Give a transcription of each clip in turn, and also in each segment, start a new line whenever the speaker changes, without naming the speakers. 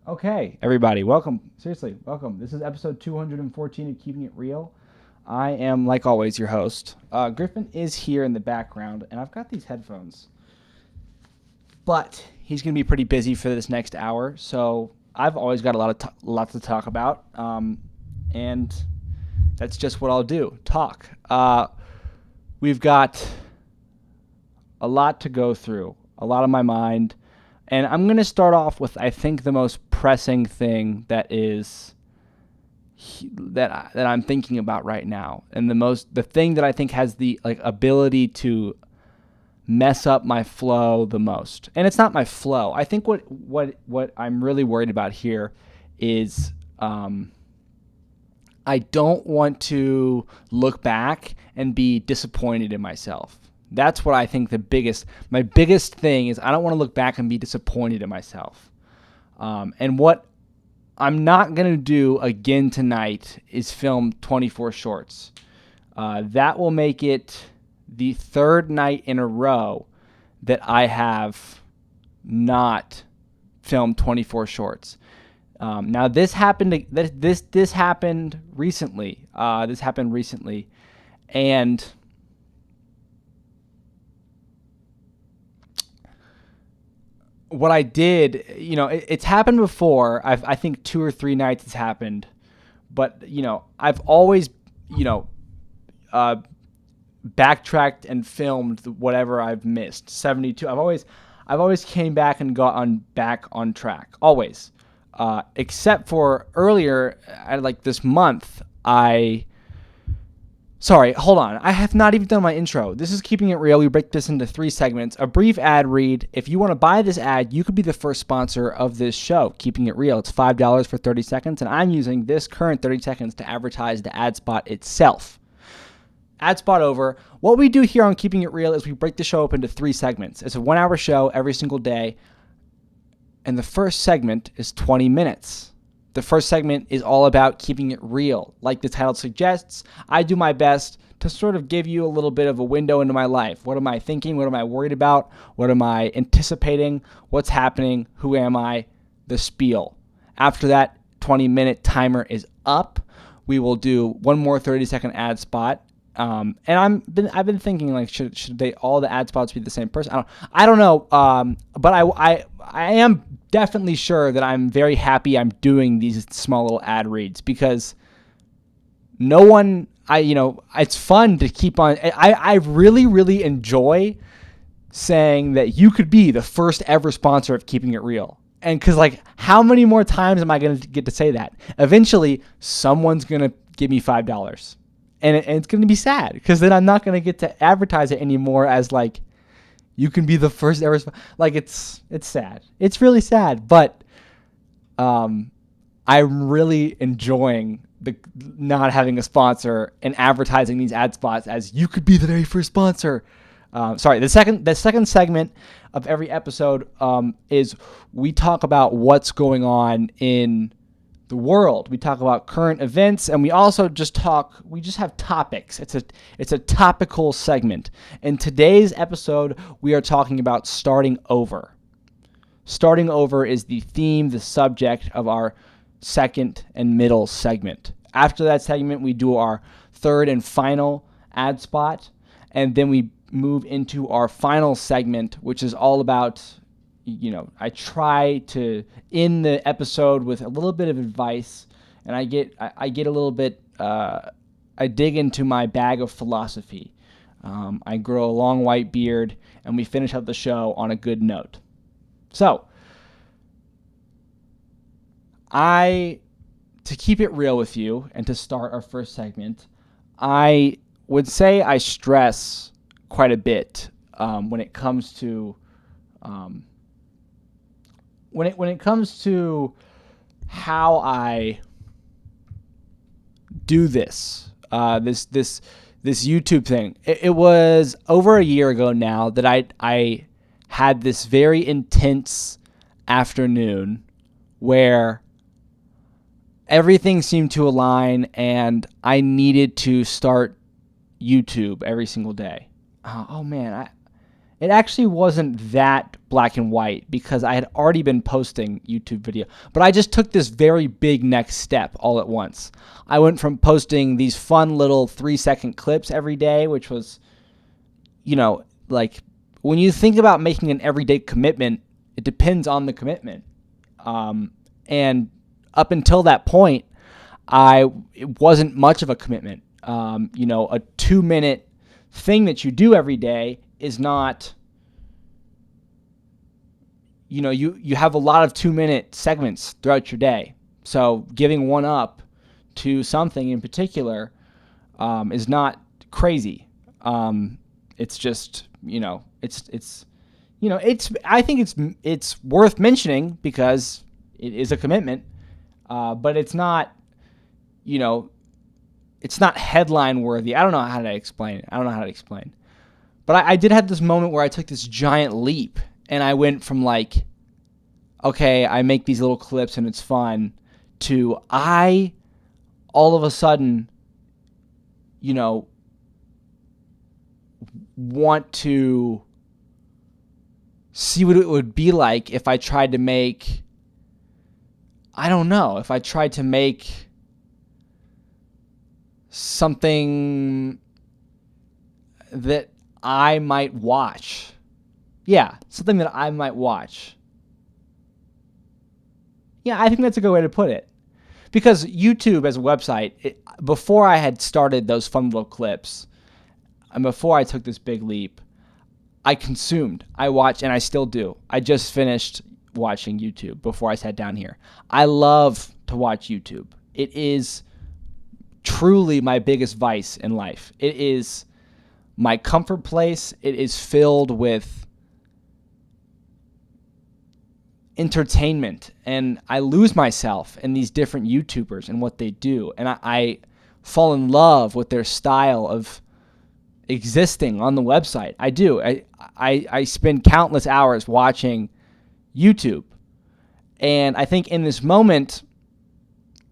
Okay, everybody, welcome. Seriously, welcome. This is episode 214 of Keeping It Real. I am, like always, your host. Griffin is here in the background, and I've got these headphones. But he's going to be pretty busy for this next hour, so I've always got lots to talk about, and that's just what I'll do, talk. We've got a lot to go through, a lot on my mind. And I'm going to start off with, I think, the most pressing thing that I'm thinking about right now, and the thing that I think has the ability to mess up my flow the most. And it's not my flow. I think what I'm really worried about here is I don't want to look back and be disappointed in myself. That's what I think my biggest thing is. I don't want to look back and be disappointed in myself. And what I'm not going to do again tonight is film 24 shorts. That will make it the third night in a row that I have not filmed 24 shorts. Now this happened recently. And what I did, it's happened before. I think 2 or 3 nights it's happened, but I've always, backtracked and filmed whatever I've missed. 72. I've always came back and back on track. Always, except for earlier, this month. Sorry, hold on. I have not even done my intro. This is Keeping It Real. We break this into 3 segments. A brief ad read. If you want to buy this ad, you could be the first sponsor of this show, Keeping It Real. It's $5 for 30 seconds, and I'm using this current 30 seconds to advertise the ad spot itself. Ad spot over. What we do here on Keeping It Real is we break the show up into 3 segments. It's a 1-hour show every single day, and the first segment is 20 minutes. The first segment is all about keeping it real. Like the title suggests, I do my best to sort of give you a little bit of a window into my life. What am I thinking? What am I worried about? What am I anticipating? What's happening? Who am I? The spiel. After that 20-minute timer is up, we will do one more 30-second ad spot. And I've been thinking, should all the ad spots be the same person? I don't know. But I am definitely sure that I'm very happy I'm doing these small little ad reads, because it's fun to keep on. I really enjoy saying that you could be the first ever sponsor of Keeping It Real. And because how many more times am I going to get to say that? Eventually, someone's going to give me $5. And it's going to be sad, because then I'm not going to get to advertise it anymore as you can be the first ever. It's sad. It's really sad. But I'm really enjoying the not having a sponsor and advertising these ad spots as you could be the very first sponsor. The second segment of every episode is we talk about what's going on in the world. We talk about current events, and we also just have topics. It's a topical segment. In today's episode, we are talking about starting over. Starting over is the theme, the subject of our second and middle segment. After that segment, we do our third and final ad spot, and then we move into our final segment, which is all about, I try to end the episode with a little bit of advice, and I get a little bit, I dig into my bag of philosophy. I grow a long white beard, and we finish up the show on a good note. So, to keep it real with you and to start our first segment, I would say I stress quite a bit when it comes to when it comes to how I do this YouTube thing. It was over a year ago now that I had this very intense afternoon where everything seemed to align and I needed to start YouTube every single day. Oh man, It actually wasn't that black and white because I had already been posting YouTube video, but I just took this very big next step all at once. I went from posting these fun little 3-second clips every day, which was, like when you think about making an everyday commitment, it depends on the commitment. And up until that point, it wasn't much of a commitment. A 2-minute thing that you do every day is not, you have a lot of 2-minute segments throughout your day. So giving one up to something in particular is not crazy. It's just, I think it's worth mentioning because it is a commitment, but it's not, it's not headline worthy. I don't know how to explain it. But I did have this moment where I took this giant leap and I went from like, okay, I make these little clips and it's fun, to I all of a sudden, want to see what it would be like if I tried to make, something that I might watch. Yeah, something that I might watch. Yeah, I think that's a good way to put it. Because YouTube as a website, before I had started those fun little clips, and before I took this big leap, I watched, and I still do. I just finished watching YouTube before I sat down here. I love to watch YouTube. It is truly my biggest vice in life. It is my comfort place. It is filled with entertainment, and I lose myself in these different YouTubers and what they do, and I fall in love with their style of existing on the website. I do. I spend countless hours watching YouTube, and I think in this moment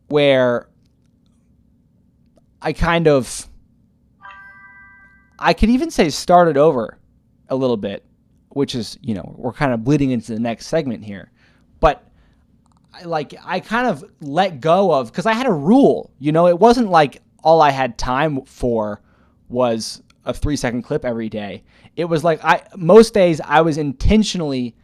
where I could even say started over a little bit, which is, we're kind of bleeding into the next segment here. But I kind of let go of, because I had a rule, it wasn't like all I had time for was a 3-second clip every day. It was like most days I was intentionally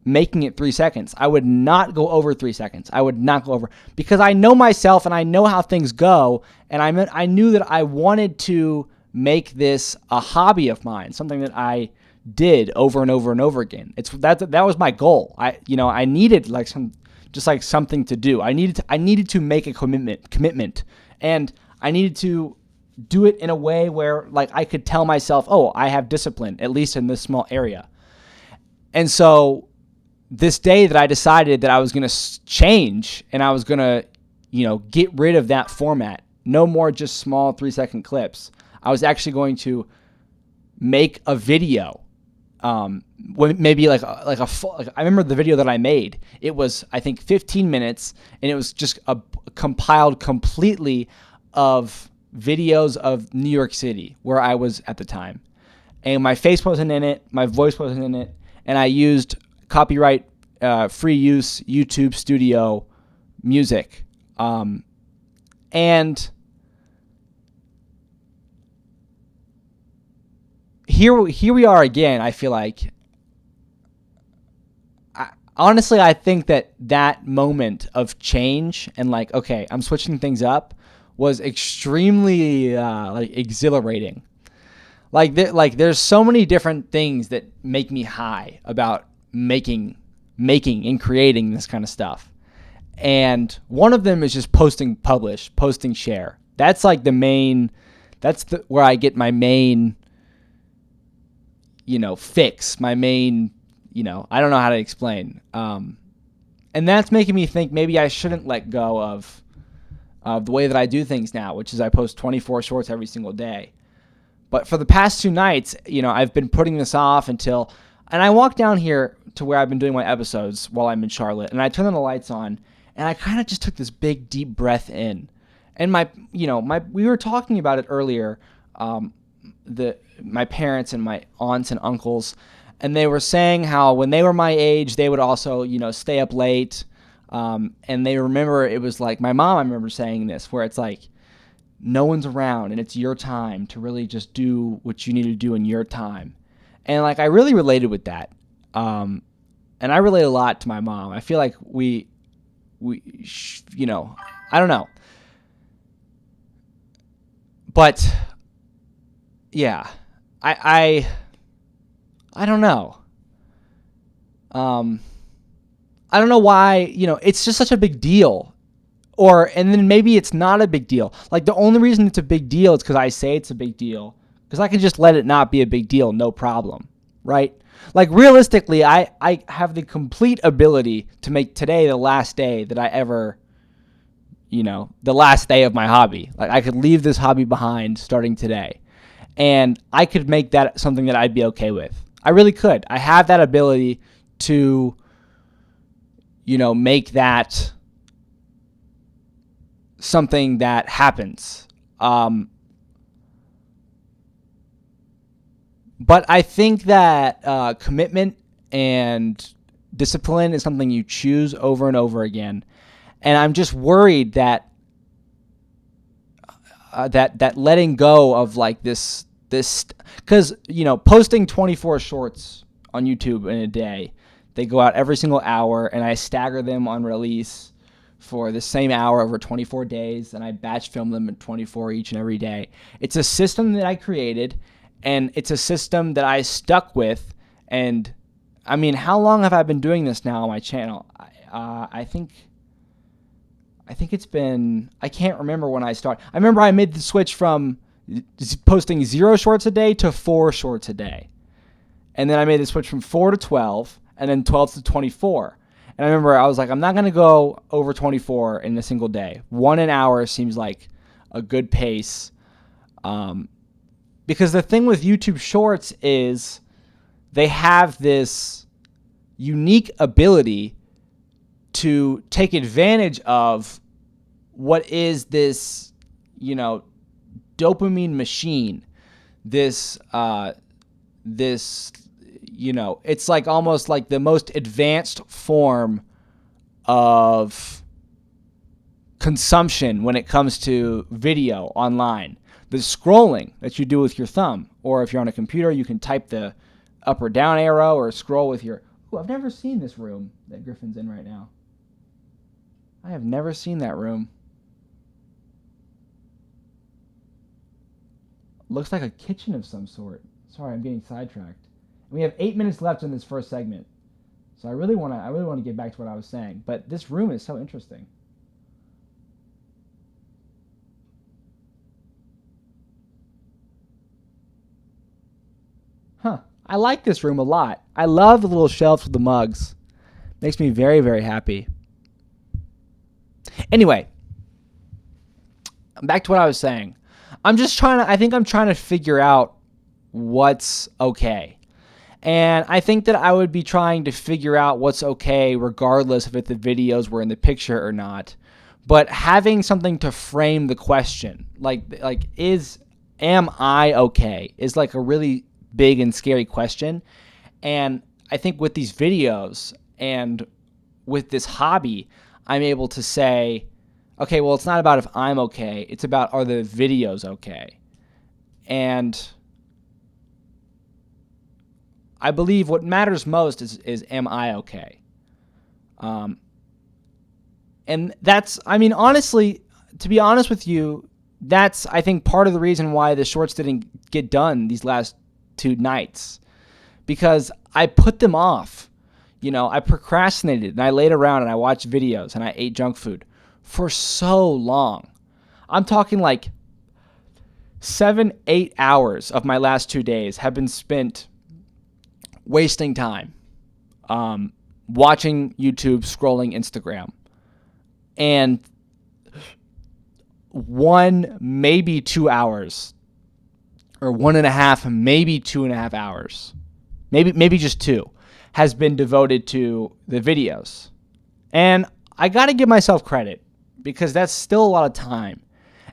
making it 3 seconds. I would not go over 3 seconds. I would not go over, because I know myself and I know how things go. And I knew that I wanted to make this a hobby of mine, something that I did over and over and over again. That was my goal. I needed something to do. I needed to make a commitment, and I needed to do it in a way where I could tell myself, oh, I have discipline, at least in this small area. And so this day that I decided that I was going to change and I was going to, get rid of that format, no more just small 3-second clips. I was actually going to make a video. Maybe I remember the video that I made. It was, I think, 15 minutes, and it was just compiled completely of videos of New York City, where I was at the time. And my face wasn't in it, my voice wasn't in it, and I used copyright free use YouTube Studio music. And here we are again. I feel like, honestly, I think that moment of change and okay, I'm switching things up was extremely exhilarating. There's so many different things that make me high about making and creating this kind of stuff. And one of them is just posting, publish, posting, share. That's where I get my main, fix, my main, I don't know how to explain. And that's making me think maybe I shouldn't let go of the way that I do things now, which is I post 24 shorts every single day. But for the past 2 nights, I've been putting this off until, and I walk down here to where I've been doing my episodes while I'm in Charlotte, and I turn the lights on, and I kind of just took this big, deep breath in. And we were talking about it earlier. my parents and my aunts and uncles, and they were saying how when they were my age, they would also, stay up late. And they remember it was like my mom, I remember saying this, where it's like no one's around and it's your time to really just do what you need to do in your time. And like I really related with that. And I relate a lot to my mom. I feel like we I don't know. But yeah, I don't know. I don't know why, it's just such a big deal. And then maybe it's not a big deal. Like the only reason it's a big deal is because I say it's a big deal. Because I can just let it not be a big deal, no problem, right? Like realistically, I have the complete ability to make today the last day that I ever, the last day of my hobby. Like I could leave this hobby behind starting today. And I could make that something that I'd be okay with. I really could. I have that ability to, make that something that happens. But I think that commitment and discipline is something you choose over and over again. And I'm just worried that that letting go of like this, because, posting 24 shorts on YouTube in a day, they go out every single hour and I stagger them on release for the same hour over 24 days, and I batch film them at 24 each and every day. It's a system that I created, and it's a system that I stuck with. And I mean, how long have I been doing this now on my channel? I think it's been, I can't remember when I started. I remember I made the switch from posting 0 shorts a day to 4 shorts a day. And then I made the switch from 4 to 12, and then 12 to 24. And I remember I was like, I'm not going to go over 24 in a single day. 1 an hour seems like a good pace. Because the thing with YouTube Shorts is they have this unique ability to take advantage of what is this, dopamine machine. This, it's like almost like the most advanced form of consumption when it comes to video online. The scrolling that you do with your thumb, or if you're on a computer, you can type the up or down arrow or scroll with your... Ooh, I've never seen this room that Griffin's in right now. I have never seen that room. Looks like a kitchen of some sort. Sorry, I'm getting sidetracked. We have 8 minutes left in this first segment, so I really want to get back to what I was saying. But this room is so interesting. Huh. I like this room a lot. I love the little shelves with the mugs. Makes me very, very happy. Anyway, back to what I was saying. I'm trying to figure out what's okay. And I think that I would be trying to figure out what's okay regardless of if the videos were in the picture or not. But having something to frame the question, am I okay, is like a really big and scary question. And I think with these videos and with this hobby, I'm able to say, okay, well, it's not about if I'm okay. It's about, are the videos okay? And I believe what matters most is am I okay? And that's, honestly, to be honest with you, that's, I think, part of the reason why the shorts didn't get done these last 2 nights. Because I put them off. I procrastinated and I laid around and I watched videos and I ate junk food for so long. I'm talking like 7-8 hours of my last 2 days have been spent wasting time, watching YouTube, scrolling Instagram, and 1, maybe 2 hours, or 1.5, maybe 2.5 hours, maybe just 2, has been devoted to the videos. And I got to give myself credit because that's still a lot of time.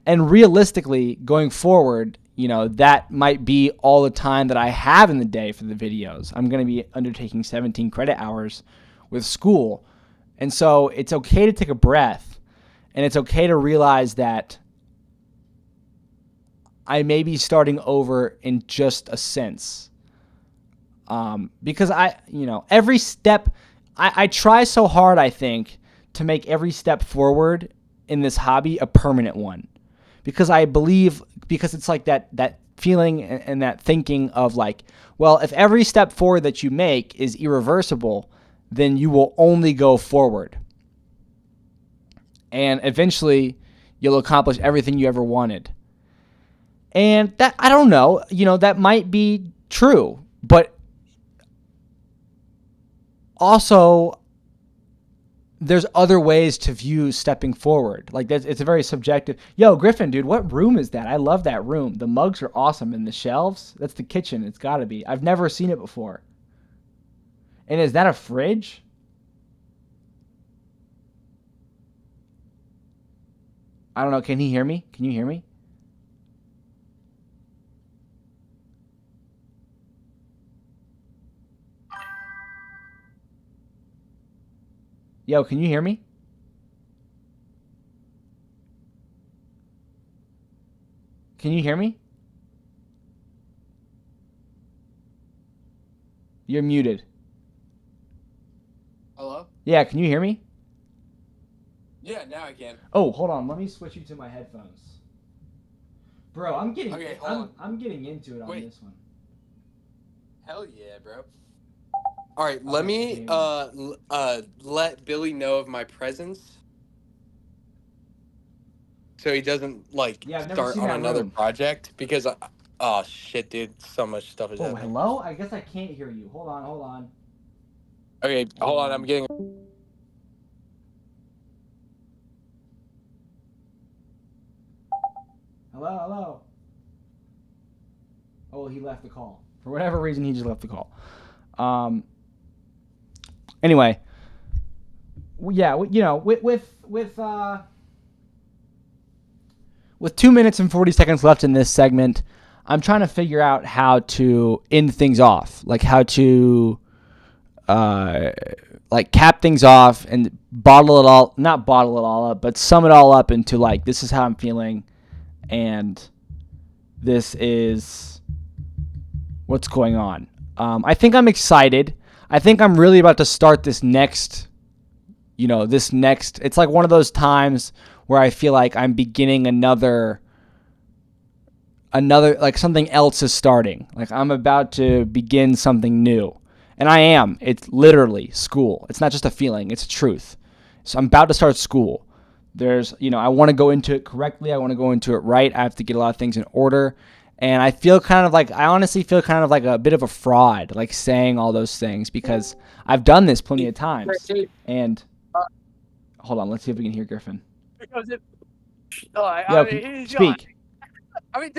And realistically, going forward, that might be all the time that I have in the day for the videos. I'm going to be undertaking 17 credit hours with school. And so it's okay to take a breath, and it's okay to realize that I may be starting over in just a sense. Because every step, I try so hard, I think, to make every step forward in this hobby a permanent one. Because I believe, because it's like that feeling and that thinking of like, well, if every step forward that you make is irreversible, then you will only go forward. And eventually you'll accomplish everything you ever wanted. And that, I don't know, that might be true, but also there's other ways to view stepping forward. Like it's a very subjective. Yo, Griffin, dude, what room is that? I love that room. The mugs are awesome, and the shelves. That's the kitchen. It's got to be. I've never seen it before. And is that a fridge? I don't know. Can he hear me? Can you hear me? Yo, can you hear me? Can you hear me? You're muted.
Hello?
Yeah, can you hear me?
Yeah, now I can.
Oh, hold on. Let me switch you to my headphones. Bro, I'm getting I'm getting into it on this one.
Hell yeah, bro. All right, let me let Billy know of my presence, so he doesn't start on another project, because oh shit, dude, so much stuff is happening.
Hello? I guess I can't hear you. Hold on.
Okay, hold on. I'm getting.
Hello. Oh, he left the call. For whatever reason, he just left the call. Anyway, yeah, with 2 minutes and 40 seconds left in this segment, I'm trying to figure out how to end things off, like how to cap things off and not bottle it all up, but sum it all up into like, this is how I'm feeling, and this is what's going on. I think I'm excited. I think I'm really about to start this next. It's like one of those times where I feel like I'm beginning another, like something else is starting. Like I'm about to begin something new. And I am. It's literally school. It's not just a feeling. It's a truth. So I'm about to start school. I want to go into it correctly. I want to go into it right. I have to get a lot of things in order. And I honestly feel kind of like a bit of a fraud, like saying all those things, because I've done this plenty of times. And hold on, let's see if we can hear Griffin. Speak.
I mean,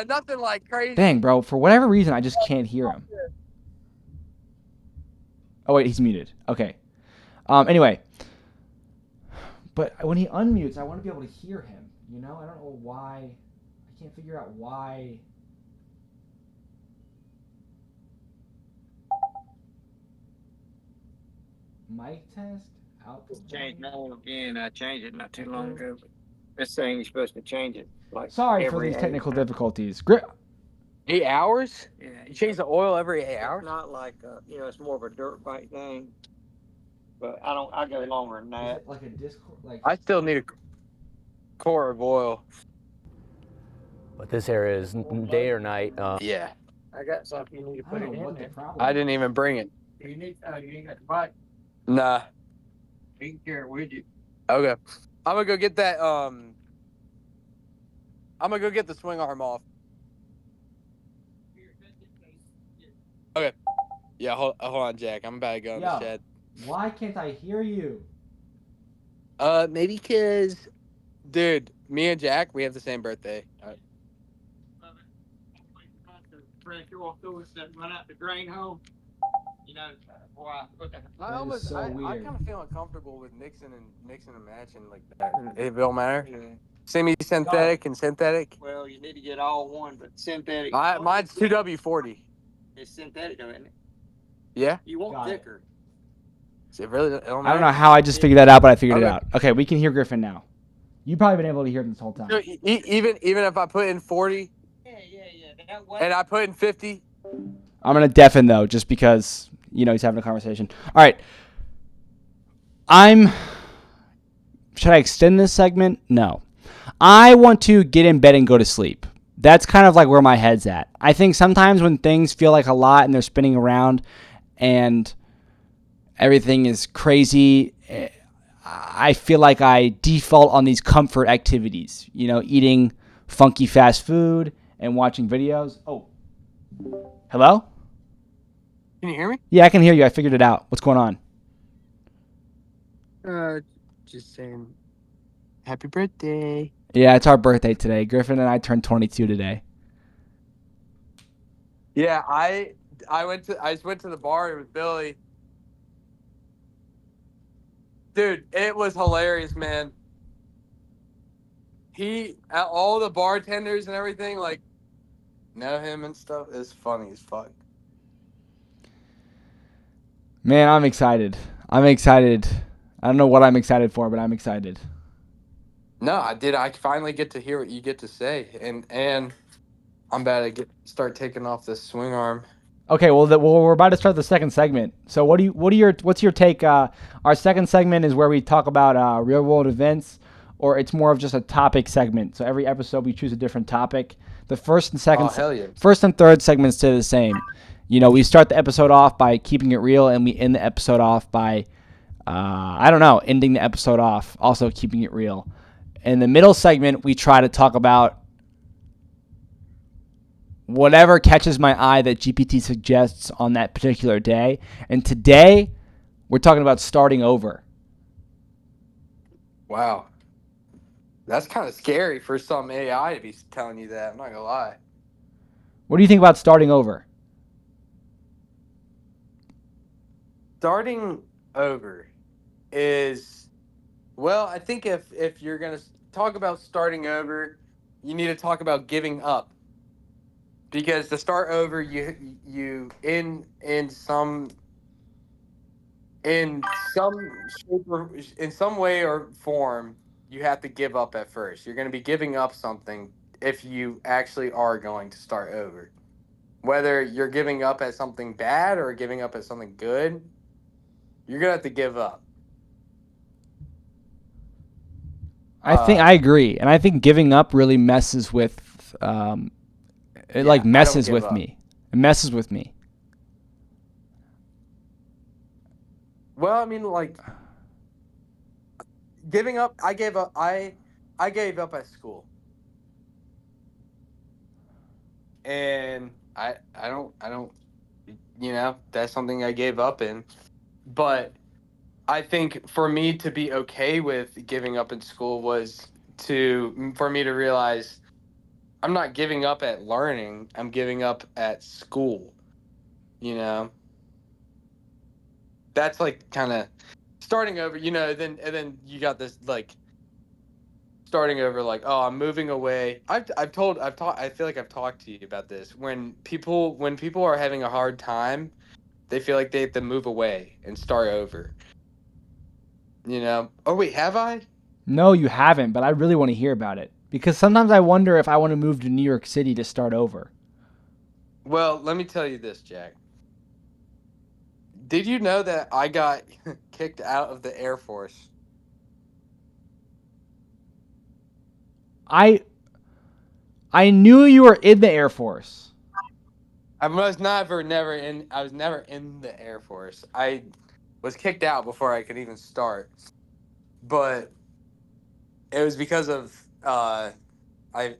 nothing like crazy.
Dang, bro, for whatever reason, I just can't hear him. Oh, wait, he's muted. Okay. Anyway. But when he unmutes, I want to be able to hear him. I don't know why. I can't figure out why. Mic test? Output.
Change now again. I changed it not too long ago. This thing, you're supposed to change it.
Sorry for these technical difficulties.
8 hours?
Yeah.
You change the oil every 8 hours?
It's not like it's more of a dirt bike thing. But I go longer than that.
Is it like a Discord?
I still need a quart of oil.
But this area is day or night.
Yeah.
I got something you need to put it in there.
I didn't even bring it.
You ain't got the bike.
Nah.
You can carry it with you.
Okay. I'm gonna go get that. I'm gonna go get the swing arm off. Okay. Yeah. Hold on, Jack. I'm about to go in the shed.
Why can't I hear you?
Maybe because, dude, me and Jack, we have the same birthday.
Run out the drain hole. Before I put that.
I
so
I
weird.
kind of feel uncomfortable with Nixon and matching like that. It don't matter.
Yeah.
Semi-synthetic and synthetic.
Well, you need to get all one, but synthetic.
Mine's 2W40.
It's synthetic, though, isn't it?
Yeah.
You want
Got it.
thicker.
Is it really?
I don't know how I just figured that out, but I figured it
Okay.
out. Okay, we can hear Griffin now. You've probably been able to hear him this whole time.
So even if I put in 40
Yeah. That way.
and I put in 50,
I'm going to deafen, though, just because, he's having a conversation. All right. Should I extend this segment? No. I want to get in bed and go to sleep. That's kind of like where my head's at. I think sometimes when things feel like a lot and they're spinning around and everything is crazy, I feel like I default on these comfort activities, eating funky fast food and watching videos. Oh, hello?
can you hear me?
Yeah, I can hear you. I figured it out. What's going on?
Just saying, happy birthday.
Yeah, it's our birthday today. Griffin and I turned 22 today.
Yeah, I just went to the bar with Billy. Dude, it was hilarious, man. All the bartenders and everything, like, know him and stuff. It's funny as fuck.
Man, I'm excited. I don't know what I'm excited for, but I'm excited.
No, I did. I finally get to hear what you get to say, and I'm about to start taking off this swing arm.
Okay, well, we're about to start the second segment. So, what's your take? Our second segment is where we talk about real world events, or it's more of just a topic segment. So every episode we choose a different topic. The first and second,
hell yeah.
first and third segments stay the same. We start the episode off by keeping it real, and we end the episode off by, ending the episode off, also keeping it real. In the middle segment, we try to talk about whatever catches my eye that GPT suggests on that particular day. And today, we're talking about starting over.
Wow. That's kind of scary for some AI to be telling you that. I'm not going to lie.
What do you think about starting over?
Starting over is, well, I think if you're going to talk about starting over, you need to talk about giving up. Because to start over, you in some way or form, you have to give up at first. You're going to be giving up something if you actually are going to start over. Whether you're giving up at something bad or giving up at something good, you're going to have to give up.
I agree. And I think giving up really messes with, messes with me. It messes with me.
Well, I mean, like, giving up, I gave up at school. And I don't, that's something I gave up in. But I think for me to be okay with giving up in school was for me to realize I'm not giving up at learning. I'm giving up at school, That's like kind of starting over, and then you got this like starting over, like, oh, I'm moving away. I feel like I've talked to you about this. When people are having a hard time, they feel like they have to move away and start over. Oh wait, have I?
No, you haven't, but I really want to hear about it. Because sometimes I wonder if I want to move to New York City to start over.
Well, let me tell you this, Jack. Did you know that I got kicked out of the Air Force?
I knew you were in the Air Force.
I was never in the Air Force. I was kicked out before I could even start. But it was because of I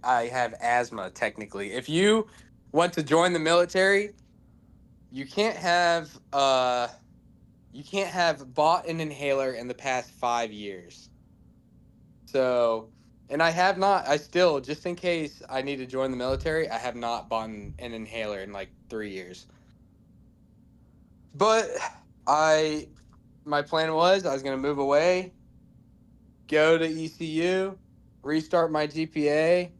have asthma, technically. If you want to join the military, you can't have bought an inhaler in the past 5 years. So, and I still, just in case I need to join the military, I have not bought an inhaler in like 3 years. But my plan was I was going to move away, go to ECU, restart my GPA,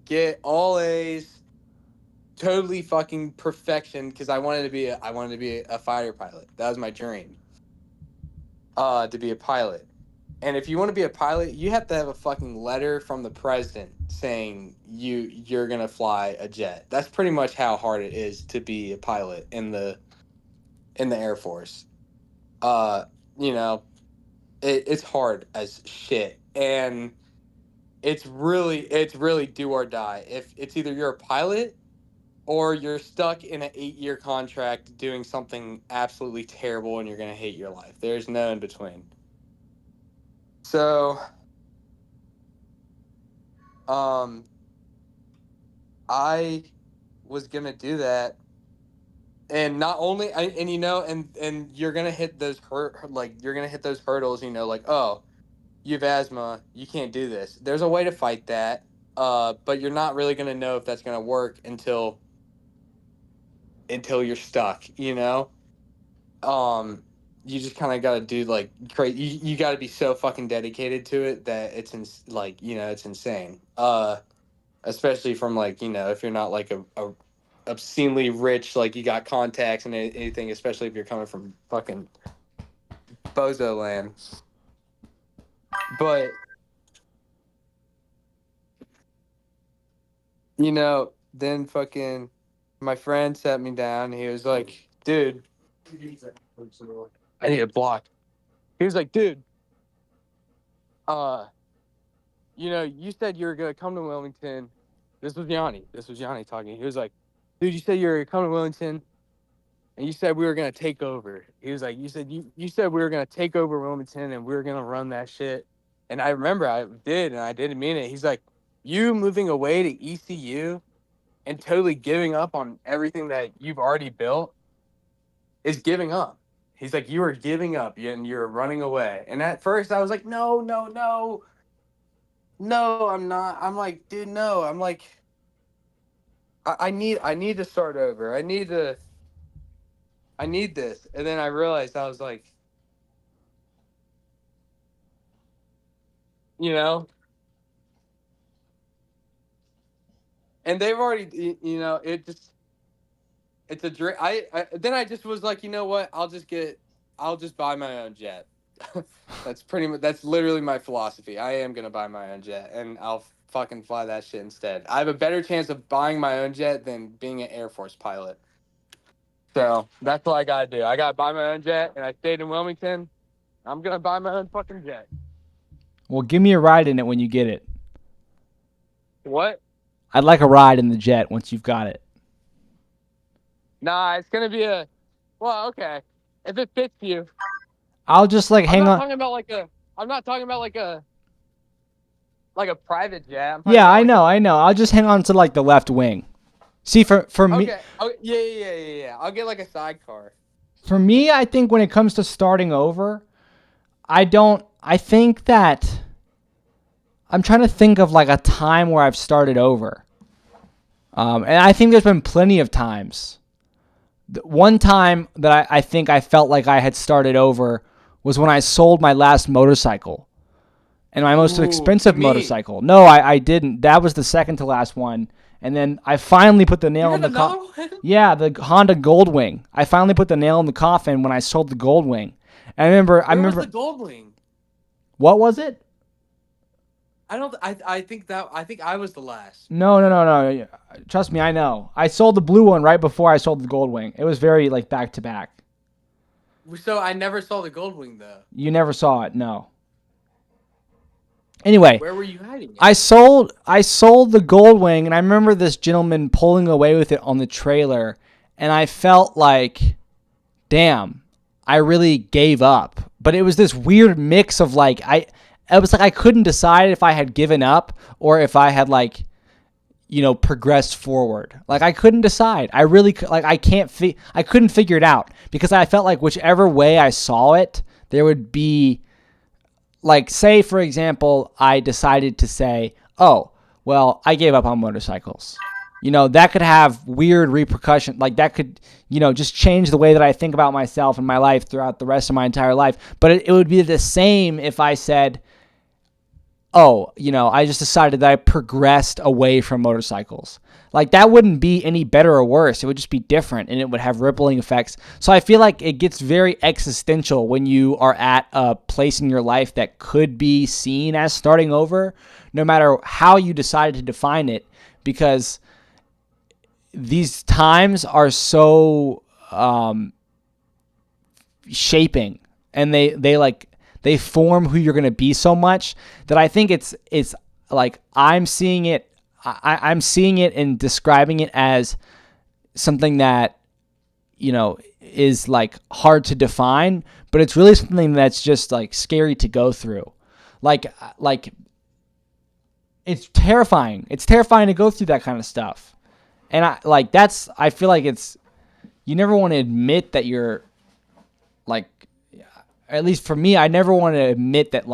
get all A's, totally fucking perfection, because I wanted to be a fighter pilot. That was my dream. To be a pilot. And if you want to be a pilot, you have to have a fucking letter from the president saying you're gonna fly a jet. That's pretty much how hard it is to be a pilot in the Air Force. You know, it's hard as shit, and it's really do or die. If it's either you're a pilot or you're stuck in an 8-year contract doing something absolutely terrible and you're gonna hate your life. There's no in between. So, I was gonna do that, and not only, and you're gonna hit those hurdles. Like, oh, you have asthma, you can't do this. There's a way to fight that, but you're not really gonna know if that's gonna work until you're stuck. You just kind of got to do like crazy. You got to be so fucking dedicated to it that it's it's insane. Especially from if you're not like a obscenely rich, like you got contacts and anything, especially if you're coming from fucking bozo land. But then fucking my friend sat me down. He was like, dude, I need a block. He was like, dude, you said you were gonna come to Wilmington. This was Yanni talking. He was like, dude, you said you were coming to Wilmington, and you said we were gonna take over. He was like, you said we were gonna take over Wilmington and we were gonna run that shit. And I remember I did, and I didn't mean it. He's like, you moving away to ECU and totally giving up on everything that you've already built is giving up. He's like, you are giving up and you're running away. And at first I was like, no, I'm not. I'm like, dude, no. I'm like, I need to start over. I need this. And then I realized I was like, and they've already, it's a dream. Then I just was like, you know what? I'll just buy my own jet. That's literally my philosophy. I am going to buy my own jet and I'll fucking fly that shit instead. I have a better chance of buying my own jet than being an Air Force pilot. So that's what I got to do. I got to buy my own jet, and I stayed in Wilmington. I'm going to buy my own fucking jet.
Well, give me a ride in it when you get it.
What?
I'd like a ride in the jet once you've got it.
Nah, it's going to be okay. If it fits you.
I'll just hang on.
I'm not talking about like a private jet.
Yeah, I know. I'll just hang on to the left wing. See, for me.
Okay. Oh, yeah. I'll get like a sidecar.
For me, I think when it comes to starting over, I think that I'm trying to think of a time where I've started over. And I think there's been plenty of times. One time that I think I felt like I had started over was when I sold my last motorcycle. And my most expensive motorcycle. No, I didn't. That was the second to last one. And then I finally put the nail in the coffin. Yeah, the Honda Goldwing. I finally put the nail in the coffin when I sold the Goldwing. And I remember.
Where was the Goldwing?
What was it?
I think I was the last.
No. Trust me, I know. I sold the blue one right before I sold the Goldwing. It was very back to back.
So I never saw the Goldwing though.
You never saw it, no. Anyway,
where were you hiding it?
I sold the Goldwing, and I remember this gentleman pulling away with it on the trailer, and I felt like, damn, I really gave up. But it was this weird mix of I was I couldn't decide if I had given up or if I had progressed forward. I couldn't decide. I really I couldn't figure it out because I felt like whichever way I saw it, there would be. Say, for example, I decided to say, oh, well, I gave up on motorcycles. That could have weird repercussions. That could, just change the way that I think about myself and my life throughout the rest of my entire life. But it would be the same if I said, oh, I just decided that I progressed away from motorcycles. Like, that wouldn't be any better or worse. It would just be different, and it would have rippling effects. So I feel like it gets very existential when you are at a place in your life that could be seen as starting over, no matter how you decided to define it, because these times are so shaping, and they form who you're going to be so much that I think it's like I'm seeing it and describing it as something that, is like hard to define, but it's really something that's just like scary to go through. Like it's terrifying. It's terrifying to go through that kind of stuff. And I feel like you never want to admit that you're like, at least for me, I never want to admit that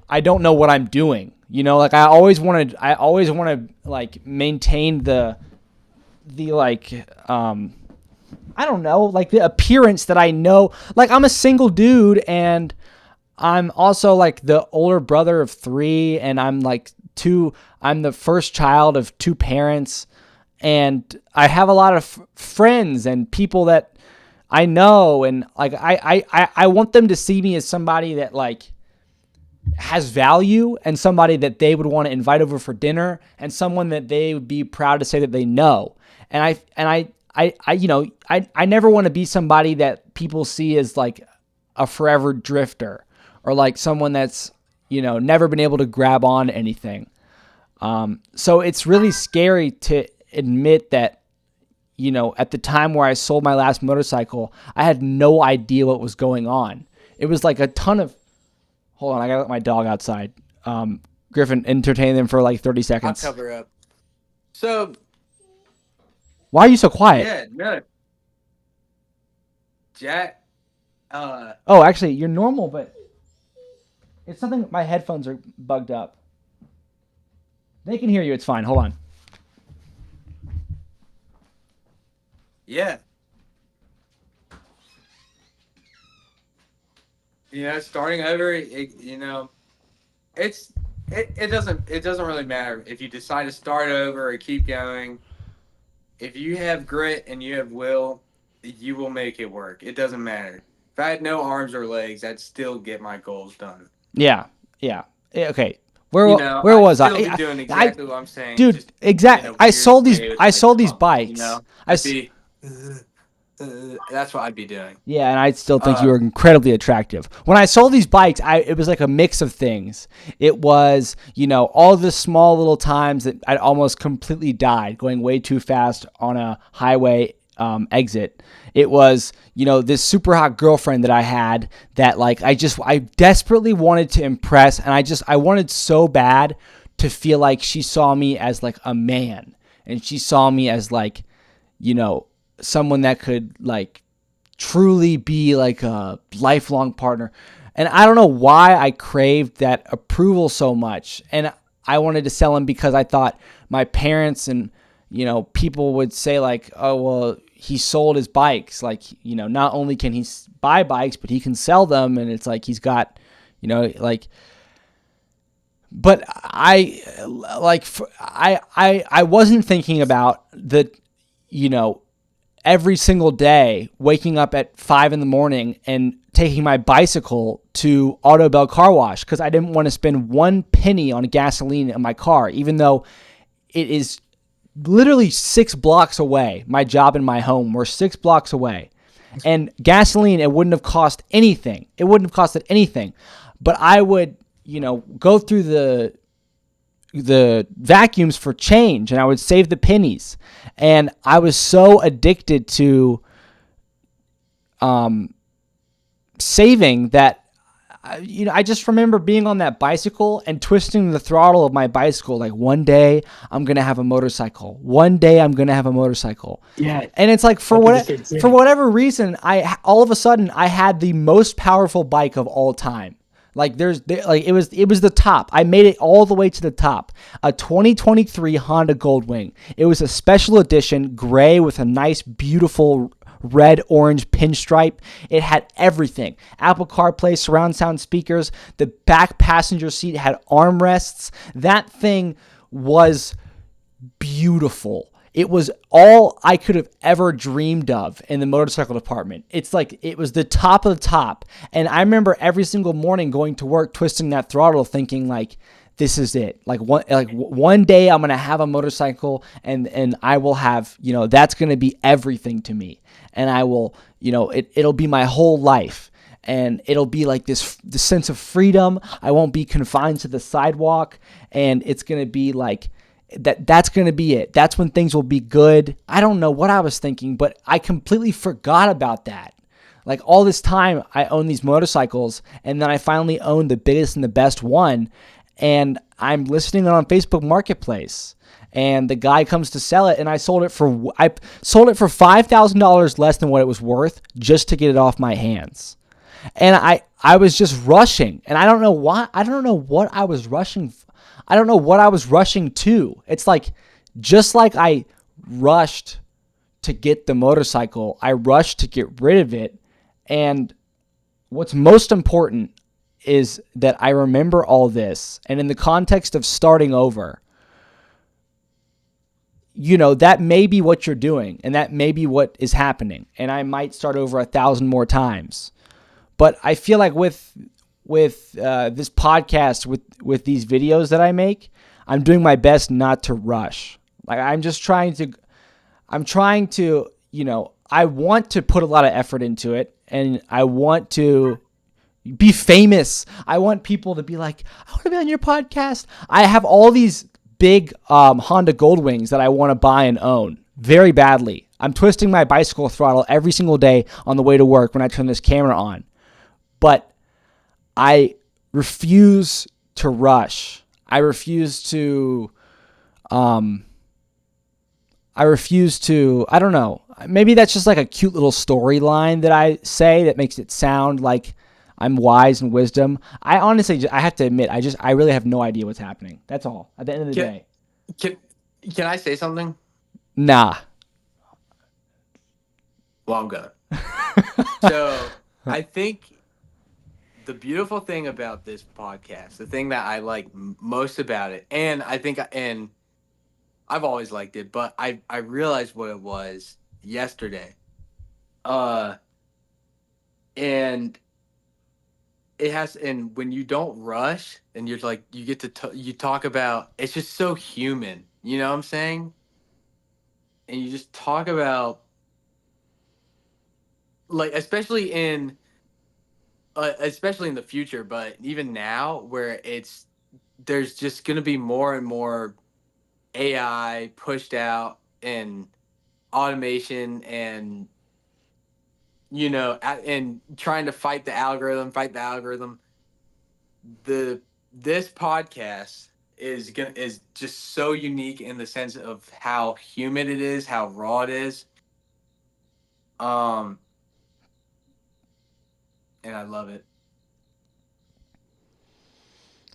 I don't know what I'm doing. Like I always want to like maintain the I don't know, like the appearance that I know. Like I'm a single dude, and I'm also like the older brother of 3, and I'm the first child of 2 parents, and I have a lot of friends and people that I know, and like I want them to see me as somebody that like has value, and somebody that they would want to invite over for dinner, and someone that they would be proud to say that they know. And I never want to be somebody that people see as like a forever drifter, or like someone that's, never been able to grab on to anything. So it's really scary to admit that, at the time where I sold my last motorcycle, I had no idea what was going on. It was like a ton of, hold on, I gotta let my dog outside. Griffin, entertain them for like 30 seconds.
I'll cover up. So,
why are you so quiet?
yeah, no. Jack,
Oh, actually, you're normal, but it's something, my headphones are bugged up. They can hear you, it's fine. Hold on.
yeah. Starting over, it doesn't really matter if you decide to start over or keep going. If you have grit and you have will, you will make it work. It doesn't matter. If I had no arms or legs, I'd still get my goals done.
Yeah. Okay. Where was I?
I'd still be doing exactly what I'm saying.
Dude,
just,
exactly. I sold these bikes.
That's what I'd be doing.
Yeah, and I still think you were incredibly attractive. When I sold these bikes, it was like a mix of things. It was, all the small little times that I'd almost completely died going way too fast on a highway exit. It was, this super hot girlfriend that I had that like I desperately wanted to impress, and I wanted so bad to feel like she saw me as like a man, and she saw me as like, someone that could like truly be like a lifelong partner. And I don't know why I craved that approval so much. And I wanted to sell him because I thought my parents and, people would say like, oh, well, he sold his bikes. Like, not only can he buy bikes, but he can sell them. And it's like, he's got, but I wasn't thinking about the, every single day waking up at 5 a.m. and taking my bicycle to Auto Bell Car Wash because I didn't want to spend 1 penny on gasoline in my car, even though it is literally 6 blocks away. My job and my home were 6 blocks away. And gasoline, it wouldn't have cost anything. It wouldn't have costed anything. But I would, go through the vacuums for change, and I would save the pennies. And I was so addicted to saving that, I just remember being on that bicycle and twisting the throttle of my bicycle. Like, one day I'm going to have a motorcycle. One day I'm going to have a motorcycle.
Yeah.
And it's like, for whatever reason, all of a sudden I had the most powerful bike of all time. Like it was the top. I made it all the way to the top. A 2023 Honda Goldwing. It was a special edition, gray with a nice, beautiful red, orange pinstripe. It had everything. Apple CarPlay, surround sound speakers. The back passenger seat had armrests. That thing was beautiful. It was all I could have ever dreamed of in the motorcycle department. It's like it was the top of the top. And I remember every single morning going to work, twisting that throttle, thinking like, this is it. Like one day I'm going to have a motorcycle and I will have, that's going to be everything to me. And I will, it'll be my whole life. And it'll be like this sense of freedom. I won't be confined to the sidewalk. And it's going to be like, that's going to be it. That's when things will be good. I don't know what I was thinking, but I completely forgot about that. Like all this time I own these motorcycles, and then I finally own the biggest and the best one, and I'm listing it on Facebook Marketplace, and the guy comes to sell it, and I sold it for $5,000 less than what it was worth just to get it off my hands. And I was just rushing, and I don't know why. I don't know what I was rushing. I don't know what I was rushing to. It's like, just like I rushed to get the motorcycle, I rushed to get rid of it. And what's most important is that I remember all this. And in the context of starting over, that may be what you're doing, and that may be what is happening. And I might start over 1,000 more times. But I feel like with this podcast, with these videos that I make, I'm doing my best not to rush. Like I'm trying to, I want to put a lot of effort into it, and I want to be famous. I want people to be like, I want to be on your podcast. I have all these big Honda Goldwings that I want to buy and own very badly. I'm twisting my bicycle throttle every single day on the way to work when I turn this camera on. But I refuse to rush. I refuse to, I don't know. Maybe that's just like a cute little storyline that I say that makes it sound like I'm wise and wisdom. I honestly, I have to admit, I really have no idea what's happening. That's all. At the end of the day.
Can I say something?
Nah.
Well, I'm gonna. So I think the beautiful thing about this podcast, the thing that I like most about it, and I've always liked it, but I realized what it was yesterday. And and when you don't rush and you're like, you get to, you talk about, it's just so human, you know what I'm saying? And you just talk about, like, especially in the future, but even now where there's just going to be more and more AI pushed out and automation and, and trying to fight the algorithm. This podcast is just so unique in the sense of how human it is, how raw it is. And I love it.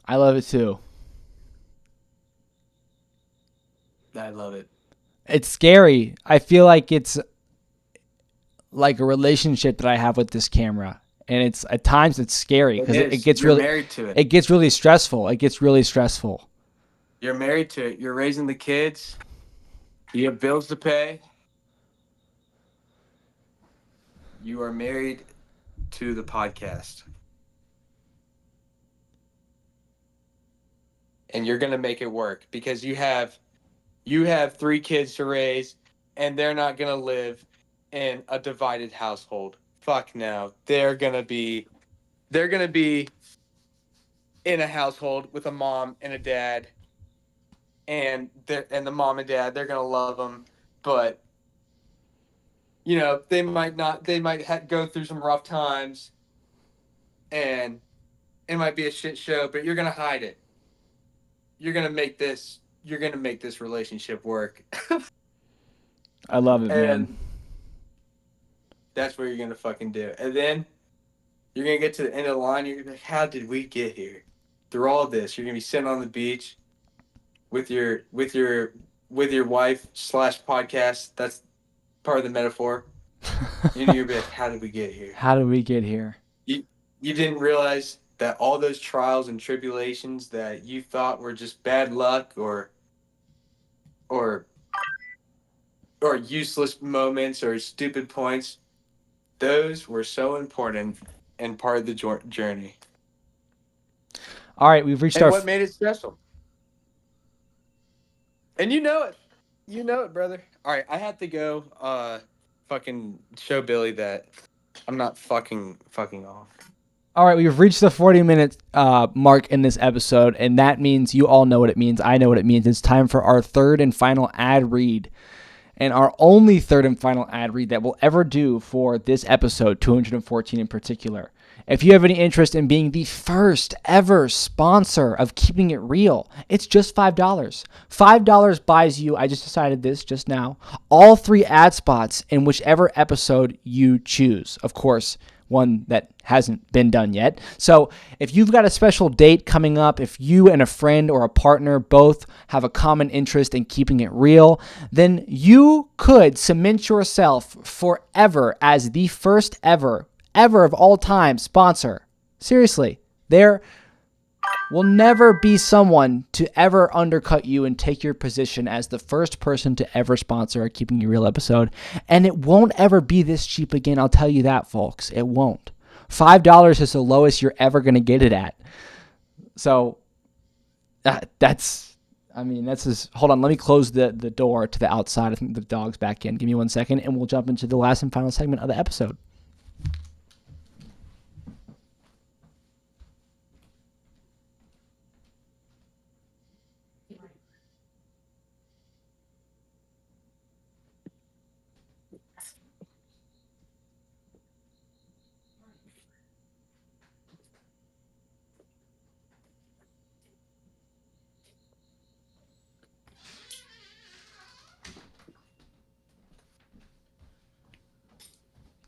I love it too.
I love it.
It's scary. I feel like it's like a relationship that I have with this camera. And it's at times it's scary because it gets
You're
really
married to it.
It gets really stressful.
You're married to it. You're raising the kids. You have bills to pay. You are married to the podcast. And you're going to make it work because you have 3 kids to raise, and they're not going to live in a divided household. Fuck no. They're going to be in a household with a mom and a dad, and the mom and dad, they're going to love them, but they might not, go through some rough times, and it might be a shit show, but you're going to hide it. You're going to make this relationship work.
I love it, man.
And that's what you're going to fucking do. And then you're going to get to the end of the line. You're going to be like, how did we get here? Through all this, you're going to be sitting on the beach with your wife / podcast. That's part of the metaphor. And you'll be like, how did we get here?
How did we get here?
You didn't realize that all those trials and tribulations that you thought were just bad luck or or useless moments or stupid points, those were so important and part of the journey.
All right, we've reached
And
our.
what made it special? And you know it. You know it, brother. All right, I had to go fucking show Billy that I'm not fucking off.
All right, we've reached the 40-minute mark in this episode, and that means you all know what it means. I know what it means. It's time for our third and final ad read, and our only third and final ad read that we'll ever do for this episode, 214 in particular. If you have any interest in being the first ever sponsor of Keeping It Real, it's just $5. $5 buys you, I just decided this just now, all 3 ad spots in whichever episode you choose. Of course, one that hasn't been done yet. So if you've got a special date coming up, if you and a friend or a partner both have a common interest in keeping it real, then you could cement yourself forever as the first ever of all time sponsor. Seriously, there will never be someone to ever undercut you and take your position as the first person to ever sponsor a Keeping It Real episode. And it won't ever be this cheap again. I'll tell you that, folks. It won't. $5 is the lowest you're ever going to get it at. So that's just, hold on. Let me close the door to the outside. I think the dog's back in. Give me 1 second and we'll jump into the last and final segment of the episode.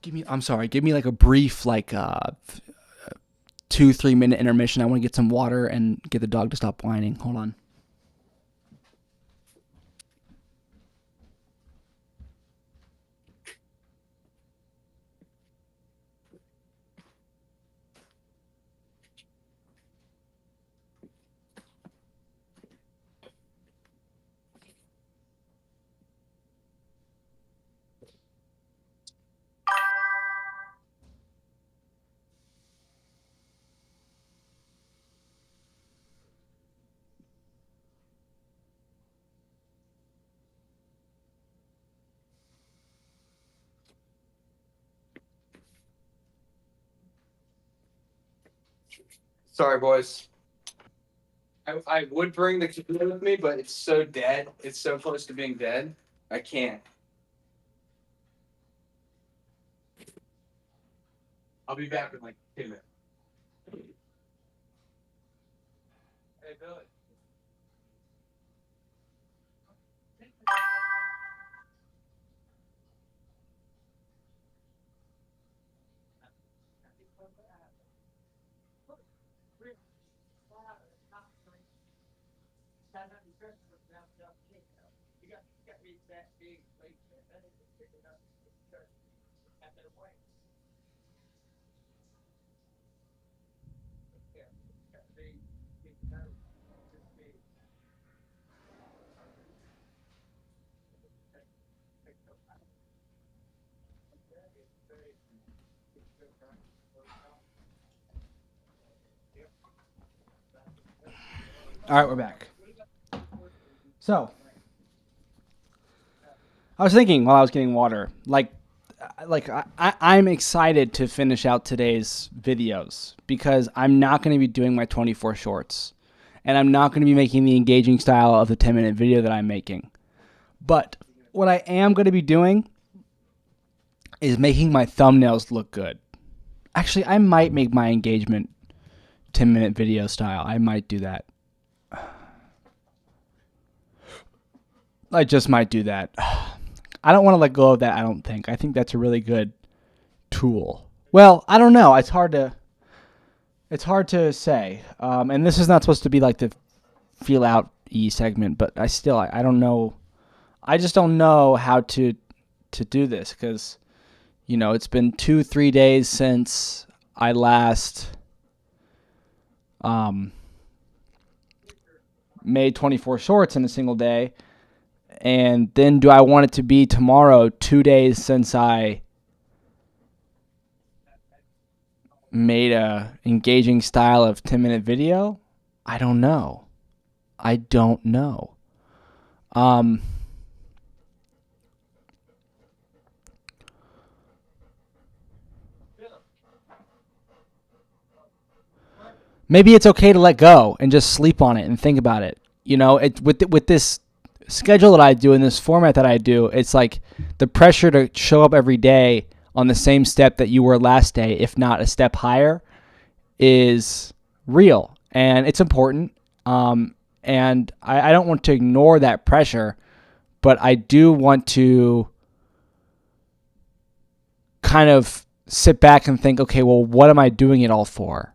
Give me like a brief 2-3 minute intermission. I want to get some water and get the dog to stop whining. Hold on.
Sorry, boys. I would bring the computer with me, but it's so dead. It's so close to being dead. I can't. I'll be back in like 2 minutes. Hey, Billy.
All right, we're back. So, I was thinking while I was getting water, I'm excited to finish out today's videos because I'm not going to be doing my 24 shorts, and I'm not going to be making the engaging style of the 10-minute video that I'm making. But what I am going to be doing is making my thumbnails look good. Actually, I might make my engagement 10-minute video style. I might do that. I just might do that. I don't want to let go of that, I don't think. I think that's a really good tool. Well, I don't know. It's hard to say. And this is not supposed to be like the feel out-y segment, but I don't know. I just don't know how to do this because It's been 2-3 days since I last made 24 shorts in a single day. And then do I want it to be tomorrow, 2 days since I made a engaging style of 10-minute video? I don't know. Maybe it's okay to let go and just sleep on it and think about it. With this schedule that I do in this format that I do, it's like the pressure to show up every day on the same step that you were last day, if not a step higher, is real and it's important. And I don't want to ignore that pressure, but I do want to kind of sit back and think, okay, well, what am I doing it all for?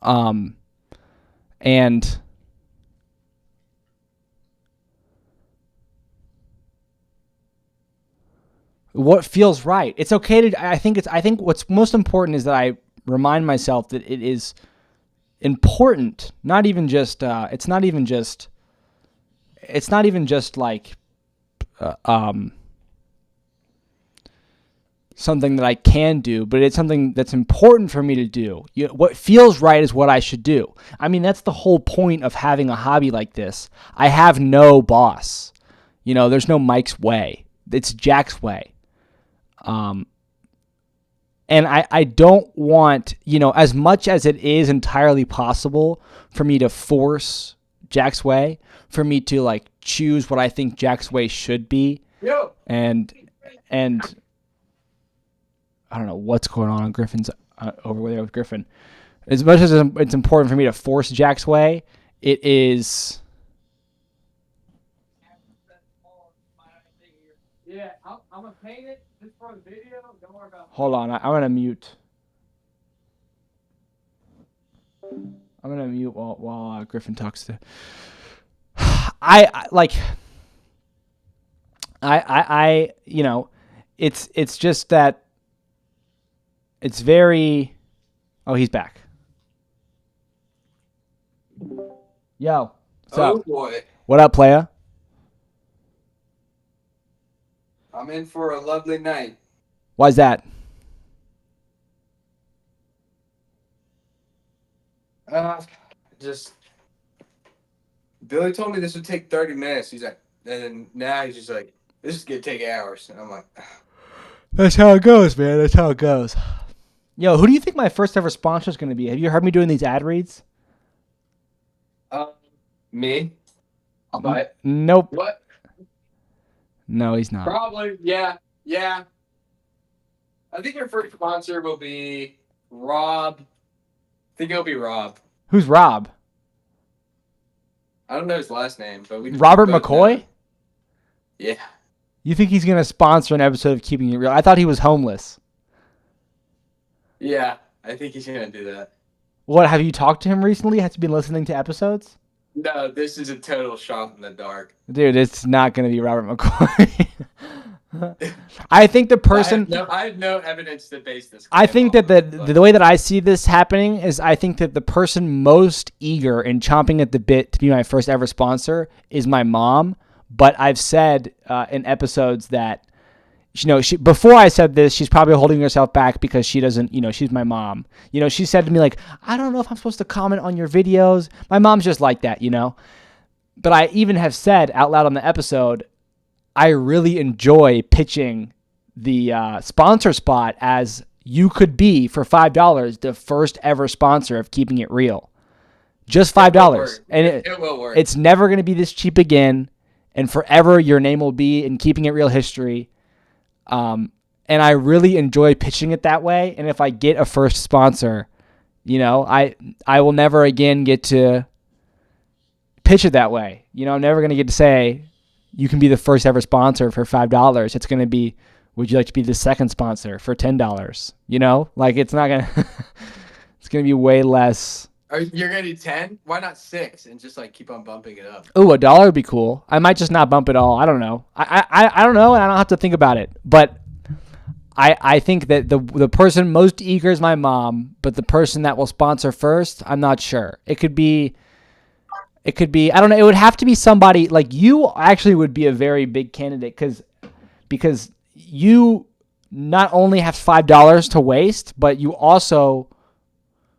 And what feels right. It's okay to, I think what's most important is that I remind myself that it is important, not even just, it's not even just like, something that I can do, but it's something that's important for me to do. What feels right is what I should do. I mean, that's the whole point of having a hobby like this. I have no boss. There's no Mike's way. It's Jack's way. And I don't want, as much as it is entirely possible for me to force Jack's way, for me to like choose what I think Jack's way should be. And I don't know what's going on Griffin's over there with Griffin. As much as it's important for me to force Jack's way, it is. Yeah, I'm gonna paint it just for the video. Don't worry about. Hold on, I'm gonna mute. I'm gonna mute while Griffin talks to. It's just that. It's very. Oh, he's back. Yo. What's up?
Boy.
What up, playa?
I'm in for a lovely night.
Why's that?
Just Billy told me this would take 30 minutes. He's like, and then now he's just like, this is gonna take hours. And I'm like,
that's how it goes, man. That's how it goes. Yo, who do you think my first ever sponsor is going to be? Have you heard me doing these ad reads?
Me? But
nope.
What?
No, he's not.
Probably, yeah. I think your first sponsor will be Rob. I think it'll be Rob.
Who's Rob?
I don't know his last name, but we
Robert McCoy?
know. Yeah.
You think he's going to sponsor an episode of Keeping It Real? I thought he was homeless.
Yeah, I think he's going to do that.
What, have you talked to him recently? Has he been listening to episodes?
No, this is a total shot in the dark.
Dude, it's not going to be Robert McCoy. I think the person...
I have no evidence to base this.
I think that the way that I see this happening is I think that the person most eager and chomping at the bit to be my first ever sponsor is my mom. But I've said in episodes that, before I said this, she's probably holding herself back because she doesn't, she's my mom. She said to me, like, I don't know if I'm supposed to comment on your videos. My mom's just like that, But I even have said out loud on the episode, I really enjoy pitching the sponsor spot as you could be, for $5, the first ever sponsor of Keeping It Real. Just $5. And
it will work.
It's never going to be this cheap again. And forever your name will be in Keeping It Real history. And I really enjoy pitching it that way. And if I get a first sponsor, I will never again get to pitch it that way. I'm never going to get to say, you can be the first ever sponsor for $5. It's going to be, would you like to be the second sponsor for $10? It's not going to, it's going to be way less.
You're going to do 10? Why not 6 and just keep on bumping it up?
Ooh, $1 would be cool. I might just not bump it all. I don't know. I don't know, and I don't have to think about it. But I think that the person most eager is my mom, but the person that will sponsor first, I'm not sure. It could be I don't know. It would have to be somebody like you. Actually, would be a very big candidate because you not only have $5 to waste, but you also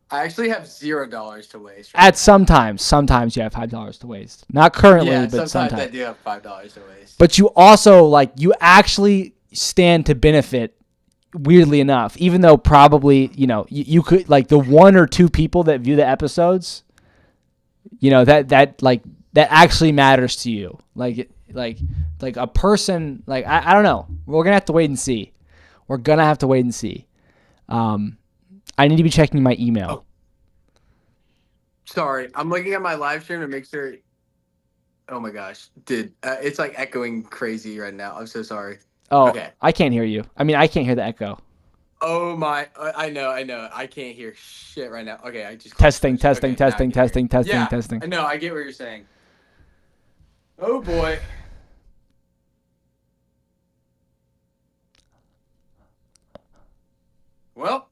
I actually have $0 to waste.
at sometimes you have $5 to waste. Not currently,
Yeah,
but
sometimes I
sometimes.
do have $5 to waste.
But you also like you actually stand to benefit. Weirdly enough, even though probably you could like the one or two people that view the episodes, that actually matters to you. Like a person. Like I don't know. We're gonna have to wait and see. I need to be checking my email.
Oh. Sorry, I'm looking at my live stream to make sure. Oh my gosh, dude, it's like echoing crazy right now. I'm so sorry.
Oh,
Okay.
I can't hear you. I mean, I can't hear the echo.
Oh my, I know. I can't hear shit right now. Okay, I just
Testing.
Okay, now I can hear. Yeah,
Testing.
I know. I get what you're saying. Oh boy. Well,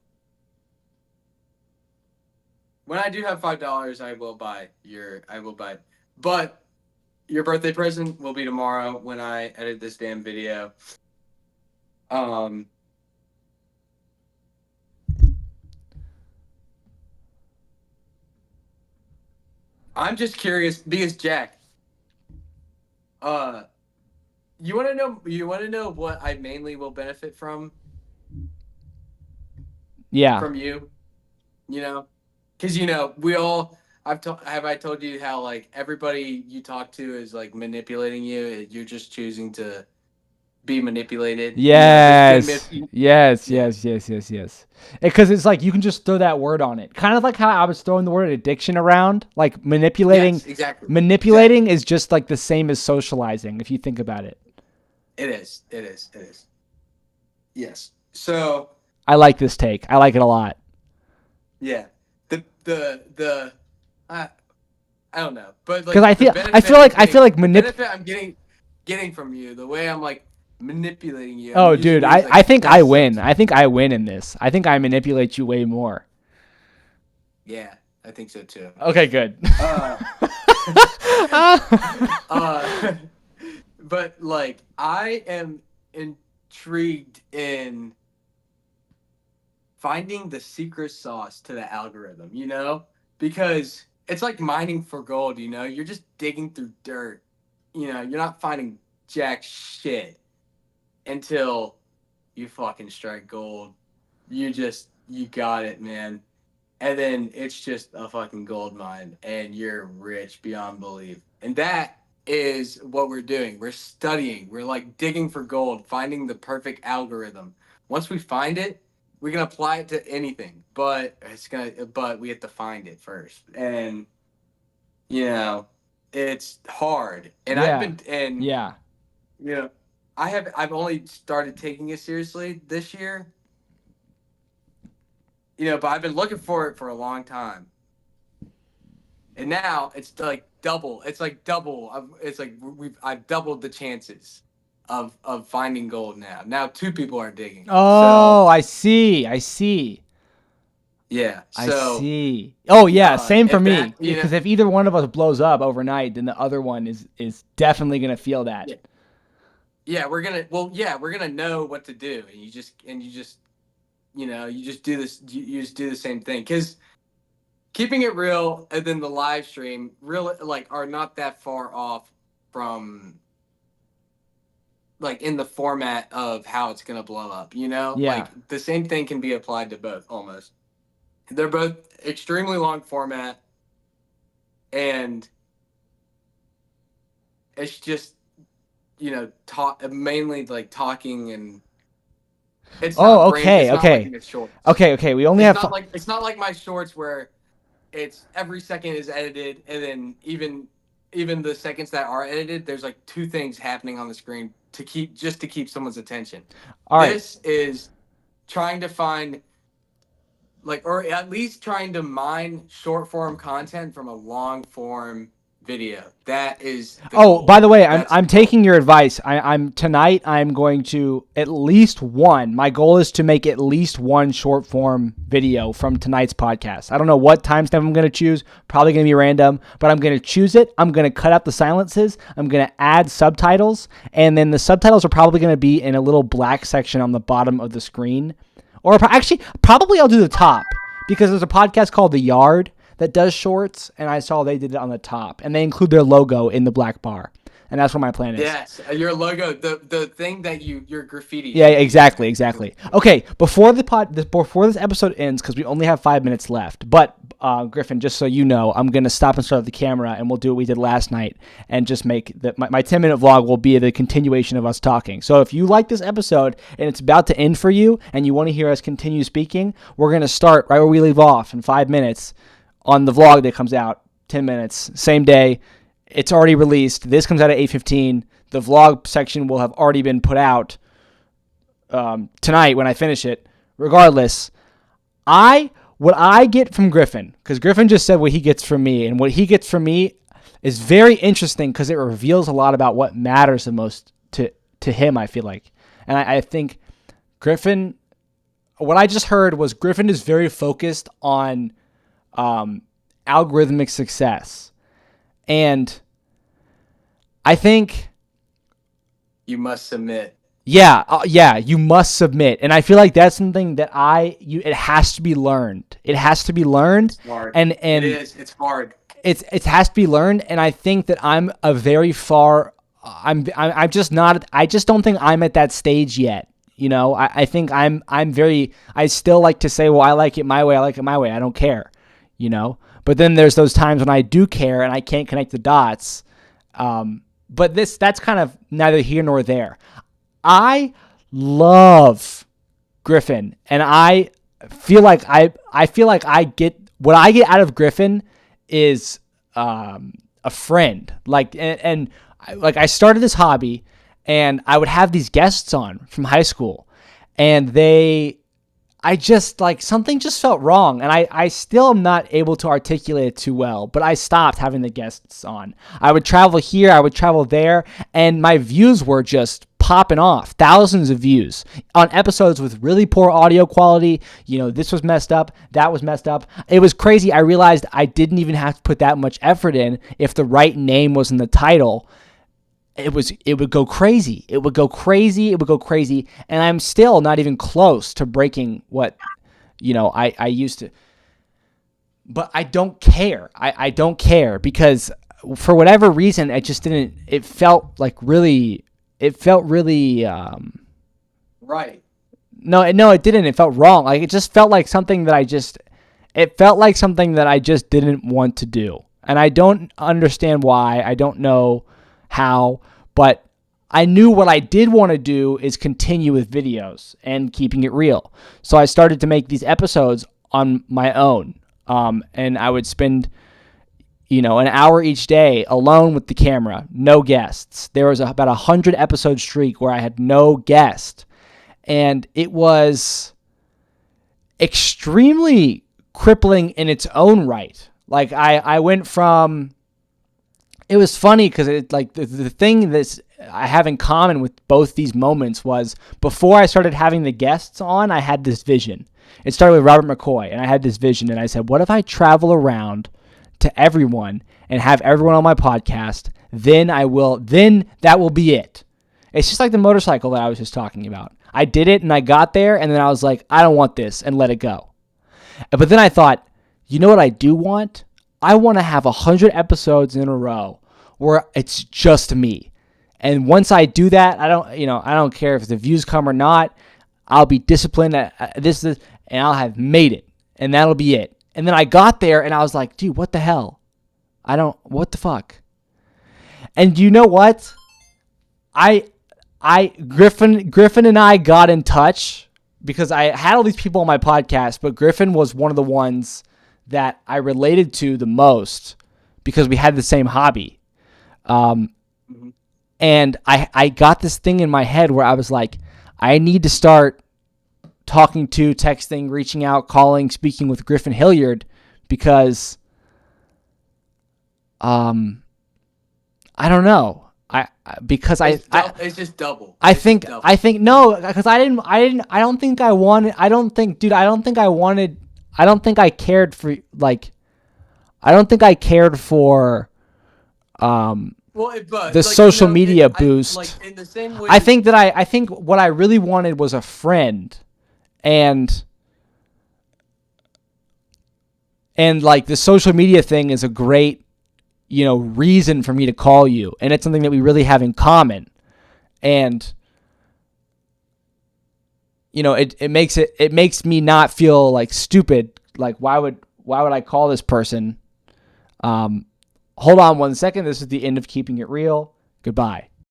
when I do have $5, I will buy. But your birthday present will be tomorrow when I edit this damn video. I'm just curious because Jack, you want to know what I mainly will benefit from
Yeah.
from you, because we all I told you how like everybody you talk to is like manipulating you. You're just choosing to be manipulated.
Yes.
Yeah.
Yes. Because it's like you can just throw that word on it. Kind of like how I was throwing the word addiction around. Like manipulating.
Yes, exactly.
Manipulating is just like the same as socializing if you think about it.
It is. Yes. So
I like this take. I like it a lot.
yeah. I don't know, but like
because I feel like
benefit I'm getting from you, the way I'm like manipulating you.
Oh, dude, I think I win. I think I win in this. I think I manipulate you way more.
Yeah, I think so too.
Okay, good.
But like I am intrigued in finding the secret sauce to the algorithm, because it's like mining for gold, you're just digging through dirt, you're not finding jack shit until you fucking strike gold. You got it, man. And then it's just a fucking gold mine and you're rich beyond belief. And that is what we're doing. We're studying. We're like digging for gold, finding the perfect algorithm. Once we find it, we can apply it to anything, but we have to find it first. And it's hard. And I've only started taking it seriously this year. But I've been looking for it for a long time. And now it's like double. It's like double. It's like I've doubled the chances of finding gold now. Now 2 people are digging.
Oh, I see.
Yeah.
I see. Oh yeah, same for me. Because if either one of us blows up overnight, then the other one is definitely gonna feel that.
Yeah, we're gonna know what to do, and you just do this. You just do the same thing because keeping it real and then the live stream are not that far off from like in the format of how it's gonna blow up.
Yeah.
Like the same thing can be applied to both almost. They're both extremely long format, and it's just mainly like talking and. It's not
okay. Okay. We only have.
It's not like my shorts where it's every second is edited, and then even the seconds that are edited, there's like 2 things happening on the screen to keep someone's attention.
All right.
This is trying to find or at least trying to mine short form content from a long form video. That is.
Oh, by the way, I'm taking your advice. I'm going to at least one. My goal is to make at least one short form video from tonight's podcast. I don't know what timestamp I'm going to choose. Probably going to be random, but I'm going to choose it. I'm going to cut out the silences. I'm going to add subtitles, and then the subtitles are probably going to be in a little black section on the bottom of the screen. Or actually, probably I'll do the top, because there's a podcast called The Yard that does shorts, and I saw they did it on the top, and they include their logo in the black bar, and that's what my plan is.
Yes, your logo, the thing that your graffiti.
Yeah, exactly. Okay, before this episode ends, because we only have 5 minutes left, but Griffin, just so you know, I'm gonna stop and start the camera, and we'll do what we did last night, and just make my 10-minute vlog will be the continuation of us talking. So if you like this episode and it's about to end for you, and you want to hear us continue speaking, we're gonna start right where we leave off in 5 minutes. On the vlog that comes out 10 minutes, same day. It's already released. This comes out at 8:15. The vlog section will have already been put out tonight when I finish it. Regardless, what I get from Griffin, because Griffin just said what he gets from me, and what he gets from me is very interesting because it reveals a lot about what matters the most to him, I feel like. And I think Griffin, what I just heard was Griffin is very focused on algorithmic success. And I think
you must submit.
Yeah, you must submit. And I feel like that's something that it has to be learned. It has to be learned.
It's hard.
And
it is. It's hard.
It has to be learned. And I think that I just don't think I'm at that stage yet. You know, I think I still like to say, well, I like it my way. I don't care. You know, but then there's those times when I do care and I can't connect the dots. But that's kind of neither here nor there. I love Griffin, and I feel like I get what I get out of Griffin is a friend. Like I started this hobby, and I would have these guests on from high school, and something just felt wrong, and I still am not able to articulate it too well, but I stopped having the guests on. I would travel here, I would travel there, and my views were just popping off. Thousands of views on episodes with really poor audio quality. You know, this was messed up, that was messed up. It was crazy. I realized I didn't even have to put that much effort in if the right name was in the title. It would go crazy. It would go crazy. And I'm still not even close to breaking what, I used to. But I don't care. I don't care because for whatever reason, it felt really
right.
No, it didn't. It felt wrong. Like it just felt like something that I just didn't want to do. And I don't understand why. I don't know how, but I knew what I did want to do is continue with videos and keeping it real. So I started to make these episodes on my own. And I would spend, an hour each day alone with the camera, no guests. There was about 100 episode streak where I had no guest. And it was extremely crippling in its own right. Like I went from, it was funny because the thing that I have in common with both these moments was before I started having the guests on, I had this vision. It started with Robert McCoy, and I had this vision, and I said, what if I travel around to everyone and have everyone on my podcast? Then that will be it. It's just like the motorcycle that I was just talking about. I did it, and I got there, and then I was like, I don't want this, and let it go. But then I thought, you know what I do want? I want to have 100 episodes in a row where it's just me. And once I do that, I don't care if the views come or not. I'll be disciplined at this, and I'll have made it. And that'll be it. And then I got there and I was like, dude, what the hell? What the fuck? And you know what? Griffin and I got in touch because I had all these people on my podcast, but Griffin was one of the ones that I related to the most because we had the same hobby. And I got this thing in my head where I was like, I need to start talking to, texting, reaching out, calling, speaking with Griffin Hilliard because I don't know. Because
it's just double.
I
It's
think
just double.
I think no, because I don't think I wanted. I don't think, dude. I don't think I wanted. I don't think I cared for like. I don't think I cared for.
Well, but
the social media boost.
like in the same way.
I think what I really wanted was a friend, and like the social media thing is a great, reason for me to call you, and it's something that we really have in common, and it makes me not feel like stupid. Like why would I call this person? Hold on one second. This is the end of Keeping It Real. Goodbye.